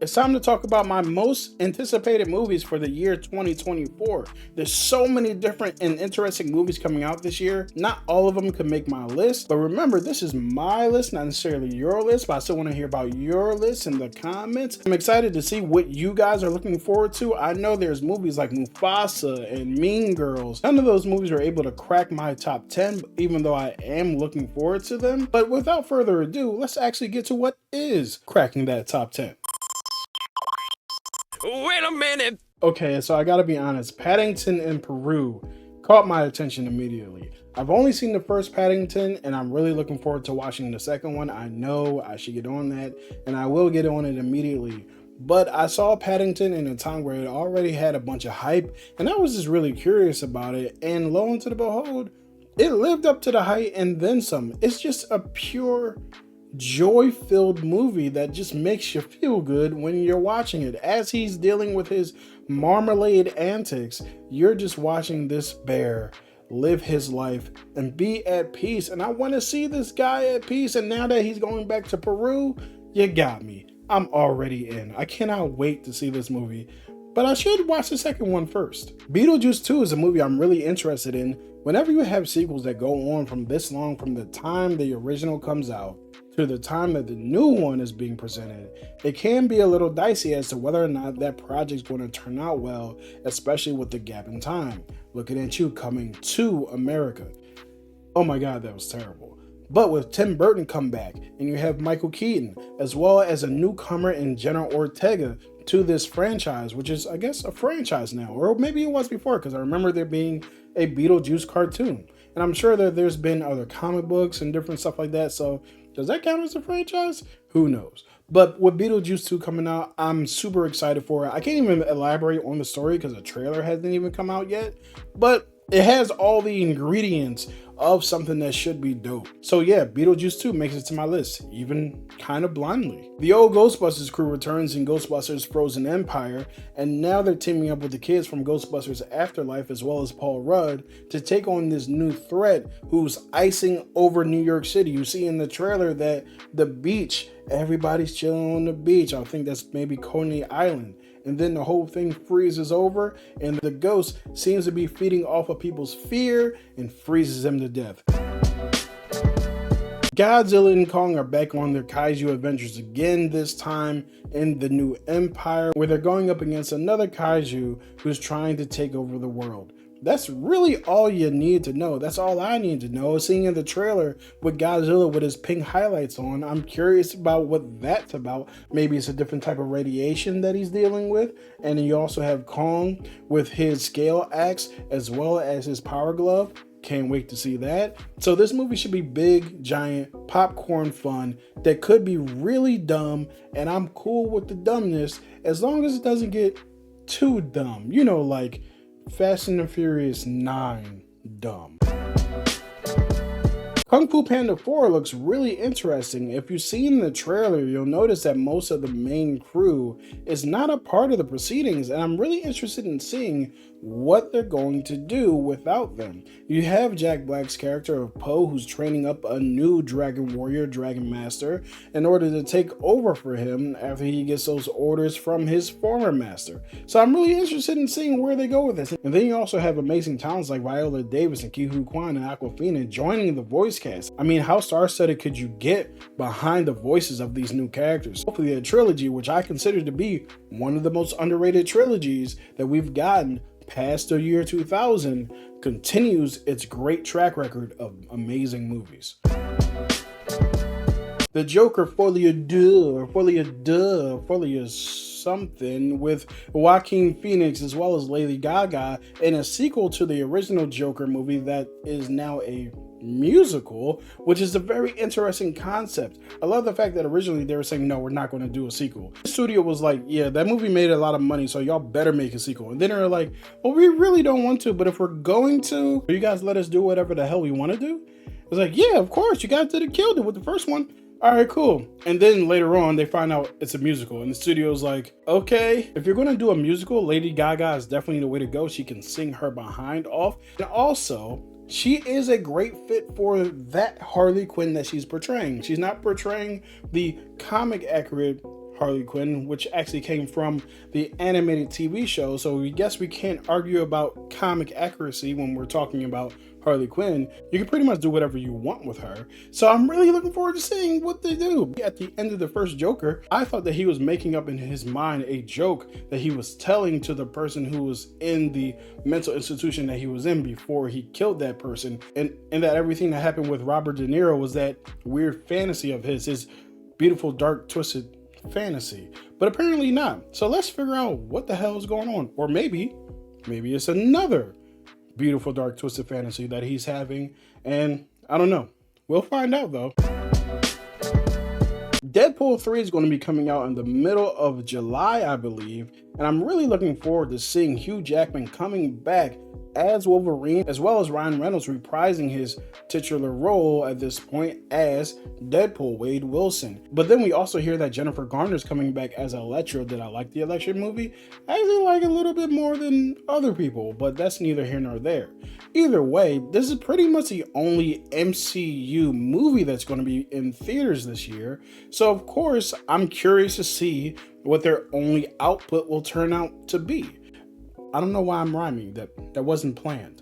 It's time to talk about my most anticipated movies for the year 2024. There's so many different and interesting movies coming out this year. Not all of them can make my list, but remember, this is my list, not necessarily your list, but I still want to hear about your list in the comments. I'm excited to see what you guys are looking forward to. I know there's movies like Mufasa and Mean Girls. None of those movies are able to crack my top 10, even though I am looking forward to them. But without further ado, let's actually get to what is cracking that top 10. Wait a minute! Okay, so I gotta be honest, Paddington in Peru caught my attention immediately. I've only seen the first Paddington and I'm really looking forward to watching the second one. I know I should get on that and I will get on it immediately. But I saw Paddington in a time where it already had a bunch of hype and I was just really curious about it, and lo and to the behold, it lived up to the hype and then some. It's just a pure joy-filled movie that just makes you feel good when you're watching it. As he's dealing with his marmalade antics, you're just watching this bear live his life and be at peace. And I want to see this guy at peace. And now that he's going back to Peru, you got me. I'm already in. I cannot wait to see this movie. But I should watch the second one first. Beetlejuice 2 is a movie I'm really interested in. Whenever you have sequels that go on from this long, from the time the original comes out to the time that the new one is being presented, it can be a little dicey as to whether or not that project's going to turn out well, especially with the gap in time. Looking at you coming to America. Oh my God, that was terrible. But with Tim Burton come back, and you have Michael Keaton, as well as a newcomer in Jenna Ortega to this franchise, which is, I guess, a franchise now, or maybe it was before, because I remember there being a Beetlejuice cartoon. And I'm sure that there's been other comic books and different stuff like that, so does that count as a franchise? Who knows? But with Beetlejuice 2 coming out, I'm super excited for it. I can't even elaborate on the story because the trailer hasn't even come out yet, but it has all the ingredients of something that should be dope. So yeah, Beetlejuice 2 makes it to my list, even kind of blindly. The old Ghostbusters crew returns in Ghostbusters Frozen Empire, and now they're teaming up with the kids from Ghostbusters Afterlife as well as Paul Rudd to take on this new threat who's icing over New York City. You see in the trailer that the beach, everybody's chilling on the beach. I think that's maybe Coney Island. And then the whole thing freezes over and the ghost seems to be feeding off of people's fear and freezes them to death. Godzilla and Kong are back on their kaiju adventures again, this time in the new empire, where they're going up against another kaiju who's trying to take over the world. That's really all you need to know. That's all I need to know. Seeing in the trailer with Godzilla with his pink highlights on, I'm curious about what that's about. Maybe it's a different type of radiation that he's dealing with. And then you also have Kong with his scale axe as well as his power glove. Can't wait to see that. So this movie should be big, giant, popcorn fun that could be really dumb. And I'm cool with the dumbness as long as it doesn't get too dumb. You know, like Fast and the Furious 9 dumb. Kung Fu Panda 4 looks really interesting. If you've seen the trailer, you'll notice that most of the main crew is not a part of the proceedings, and I'm really interested in seeing what they're going to do without them. You have Jack Black's character of Po, who's training up a new Dragon Warrior, Dragon Master, in order to take over for him after he gets those orders from his former master. So I'm really interested in seeing where they go with this. And then you also have amazing talents like Viola Davis and Ke Huy Quan and Awkwafina joining the voice cast. I mean, how star-studded could you get behind the voices of these new characters? Hopefully a trilogy, which I consider to be one of the most underrated trilogies that we've gotten past the year 2000, continues its great track record of amazing movies. The Joker Folie something with Joaquin Phoenix as well as Lady Gaga in a sequel to the original Joker movie that is now a musical, which is a very interesting concept. I love the fact that originally they were saying, no, we're not going to do a sequel. The studio was like, yeah, that movie made a lot of money, so y'all better make a sequel. And then they're like, well, we really don't want to, but if we're going to, you guys let us do whatever the hell we want to do? It's like, yeah, of course, you guys killed it with the first one. All right, cool. And then later on, they find out it's a musical, and the studio's like, okay, if you're going to do a musical, Lady Gaga is definitely the way to go. She can sing her behind off. And also, she is a great fit for that Harley Quinn that she's portraying. She's not portraying the comic accurate Harley Quinn, which actually came from the animated TV show. So we guess we can't argue about comic accuracy when we're talking about Harley Quinn. You can pretty much do whatever you want with her. So I'm really looking forward to seeing what they do. At the end of the first Joker, I thought that he was making up in his mind a joke that he was telling to the person who was in the mental institution that he was in before he killed that person. And that everything that happened with Robert De Niro was that weird fantasy of his beautiful, dark, twisted fantasy. But apparently not. So let's figure out what the hell is going on. Or maybe it's another beautiful, dark, twisted fantasy that he's having, and I don't know. We'll find out though. Deadpool 3 is going to be coming out in the middle of July, I believe, and I'm really looking forward to seeing Hugh Jackman coming back as Wolverine, as well as Ryan Reynolds reprising his titular role at this point as Deadpool, Wade Wilson. But then we also hear that Jennifer Garner's coming back as Elektra. Did I like the Elektra movie? I actually like it a little bit more than other people, but that's neither here nor there. Either way, this is pretty much the only MCU movie that's going to be in theaters this year. So of course, I'm curious to see what their only output will turn out to be. I don't know why I'm rhyming. That wasn't planned.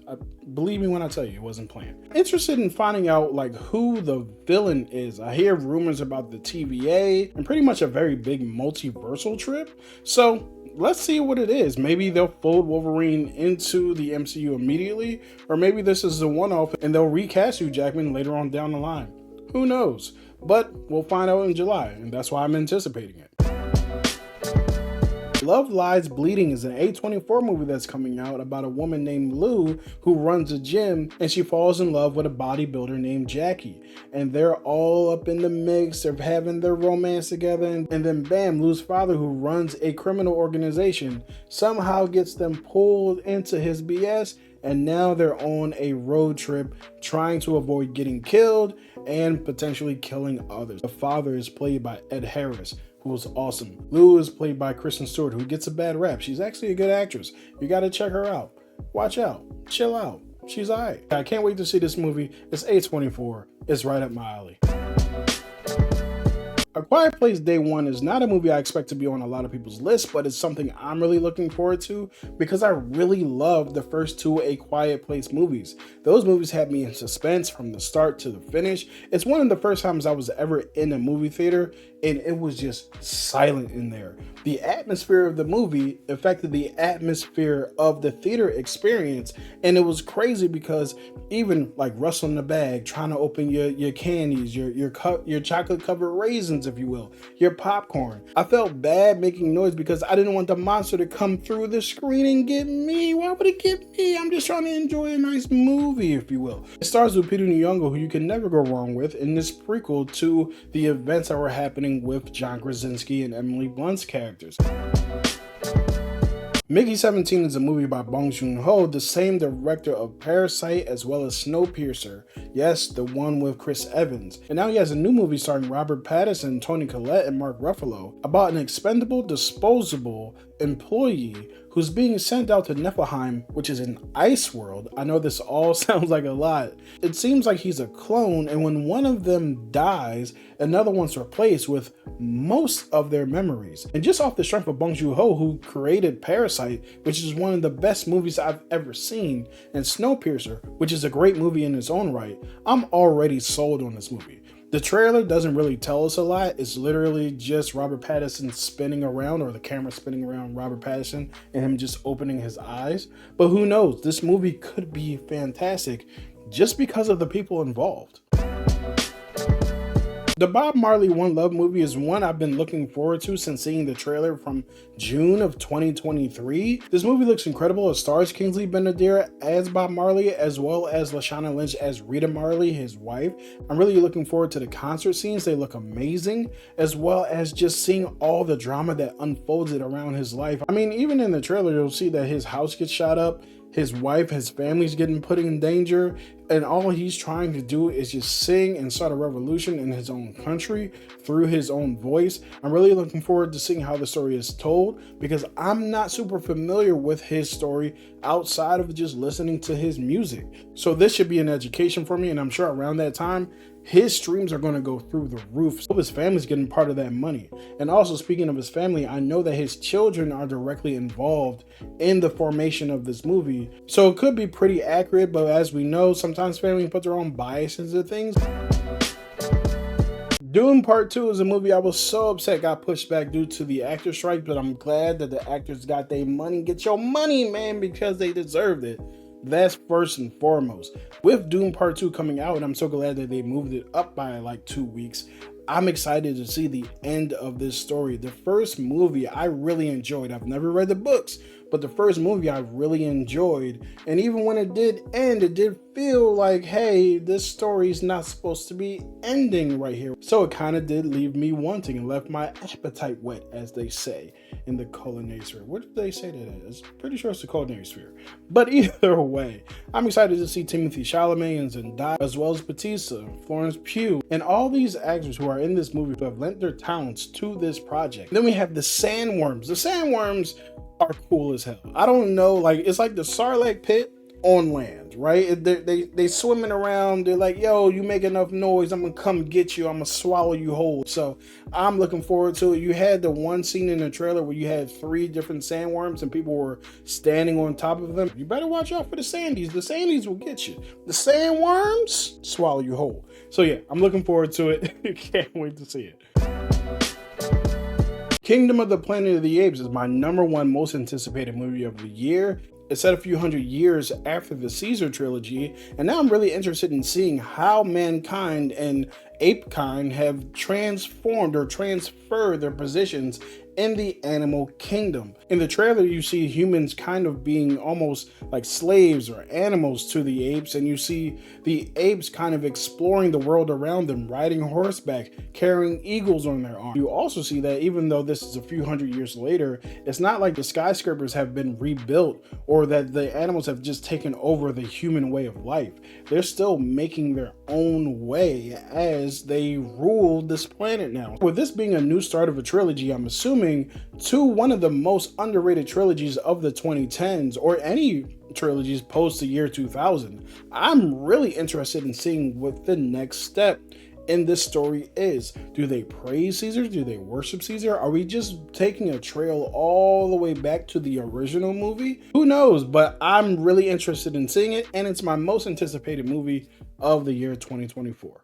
Believe me when I tell you, it wasn't planned. Interested in finding out like who the villain is. I hear rumors about the TVA and pretty much a very big multiversal trip. So let's see what it is. Maybe they'll fold Wolverine into the MCU immediately, or maybe this is a one-off and they'll recast Hugh Jackman later on down the line. Who knows? But we'll find out in July, and that's why I'm anticipating it. Love Lies Bleeding is an A24 movie that's coming out about a woman named Lou who runs a gym, and she falls in love with a bodybuilder named Jackie. And they're all up in the mix, they're having their romance together, and then bam, Lou's father, who runs a criminal organization, somehow gets them pulled into his BS, and now they're on a road trip trying to avoid getting killed and potentially killing others. The father is played by Ed Harris, who was awesome. Lou is played by Kristen Stewart, who gets a bad rap. She's actually a good actress. You gotta check her out. Watch out. Chill out. She's alright. I can't wait to see this movie. It's A24. It's right up my alley. A Quiet Place Day One is not a movie I expect to be on a lot of people's lists, but it's something I'm really looking forward to because I really loved the first two A Quiet Place movies. Those movies had me in suspense from the start to the finish. It's one of the first times I was ever in a movie theater and it was just silent in there. The atmosphere of the movie affected the atmosphere of the theater experience, and it was crazy because even like rustling the bag, trying to open your candies, your chocolate covered raisins, if you will, your popcorn. I felt bad making noise because I didn't want the monster to come through the screen and get me. Why would it get me? I'm just trying to enjoy a nice movie, if you will. It stars with Peter Nyong'o, who you can never go wrong with, in this prequel to the events that were happening with John Krasinski and Emily Blunt's characters. Mickey 17 is a movie by Bong Joon-ho, the same director of Parasite as well as Snowpiercer. Yes, the one with Chris Evans. And now he has a new movie starring Robert Pattinson, Toni Collette, and Mark Ruffalo about an expendable, disposable employee who's being sent out to Niflheim, which is an ice world. I know this all sounds like a lot. It seems like he's a clone, and when one of them dies, another one's replaced with most of their memories. And just off the strength of Bong Joon-ho, who created Parasite, which is one of the best movies I've ever seen, and Snowpiercer, which is a great movie in its own right, I'm already sold on this movie. The trailer doesn't really tell us a lot. It's literally just Robert Pattinson spinning around, or the camera spinning around Robert Pattinson and him just opening his eyes. But who knows? This movie could be fantastic just because of the people involved. The Bob Marley One Love movie is one I've been looking forward to since seeing the trailer from June of 2023. This movie looks incredible. It stars Kingsley Ben-Adir as Bob Marley, as well as Lashana Lynch as Rita Marley, his wife. I'm really looking forward to the concert scenes. They look amazing, as well as just seeing all the drama that unfolded around his life. I mean, even in the trailer, you'll see that his house gets shot up, his wife, his family's getting put in danger, and all he's trying to do is just sing and start a revolution in his own country through his own voice. I'm really looking forward to seeing how the story is told because I'm not super familiar with his story outside of just listening to his music. So this should be an education for me, and I'm sure around that time, his streams are going to go through the roof. So his family's getting part of that money. And also, speaking of his family, I know that his children are directly involved in the formation of this movie. So it could be pretty accurate, but as we know, sometimes family put their own biases into things. Dune Part 2 is a movie I was so upset got pushed back due to the actor strike, but I'm glad that the actors got their money. Get your money, man, because they deserved it. That's first and foremost. With Dune Part 2 coming out, and I'm so glad that they moved it up by like 2 weeks, I'm excited to see the end of this story. The first movie I really enjoyed. I've never read the books, but the first movie I really enjoyed. And even when it did end, it did feel like, hey, this story's not supposed to be ending right here. So it kind of did leave me wanting and left my appetite wet, as they say in the culinary sphere. What did they say that is? Pretty sure it's the culinary sphere. But either way, I'm excited to see Timothée Chalamet and Zendaya, as well as Batista, Florence Pugh, and all these actors who are in this movie who have lent their talents to this project. Then we have the sandworms. The sandworms are cool as hell. I don't know, like, it's like the Sarlacc pit on land, right? They swimming around. They're like, yo, you make enough noise, I'm gonna come get you, I'm gonna swallow you whole. So I'm looking forward to it. You had the one scene in the trailer where you had 3 different sandworms and people were standing on top of them. You better watch out for the sandies. The sandies will get you. The sandworms swallow you whole. So yeah, I'm looking forward to it. Can't wait to see it. Kingdom of the Planet of the Apes is my #1 most anticipated movie of the year. It's set a few hundred years after the Caesar trilogy, and now I'm really interested in seeing how mankind and ape kind have transformed or transferred their positions in the animal kingdom. In the trailer, you see humans kind of being almost like slaves or animals to the apes, and you see the apes kind of exploring the world around them, riding horseback, carrying eagles on their arms. You also see that even though this is a few hundred years later, it's not like the skyscrapers have been rebuilt or that the animals have just taken over the human way of life. They're still making their own way as they rule this planet now. With this being a new start of a trilogy, I'm assuming to one of the most underrated trilogies of the 2010s, or any trilogies post the year 2000. I'm really interested in seeing what the next step in this story is. Do they praise Caesar? Do they worship Caesar? Are we just taking a trail all the way back to the original movie? Who knows, but I'm really interested in seeing it, and it's my most anticipated movie of the year 2024.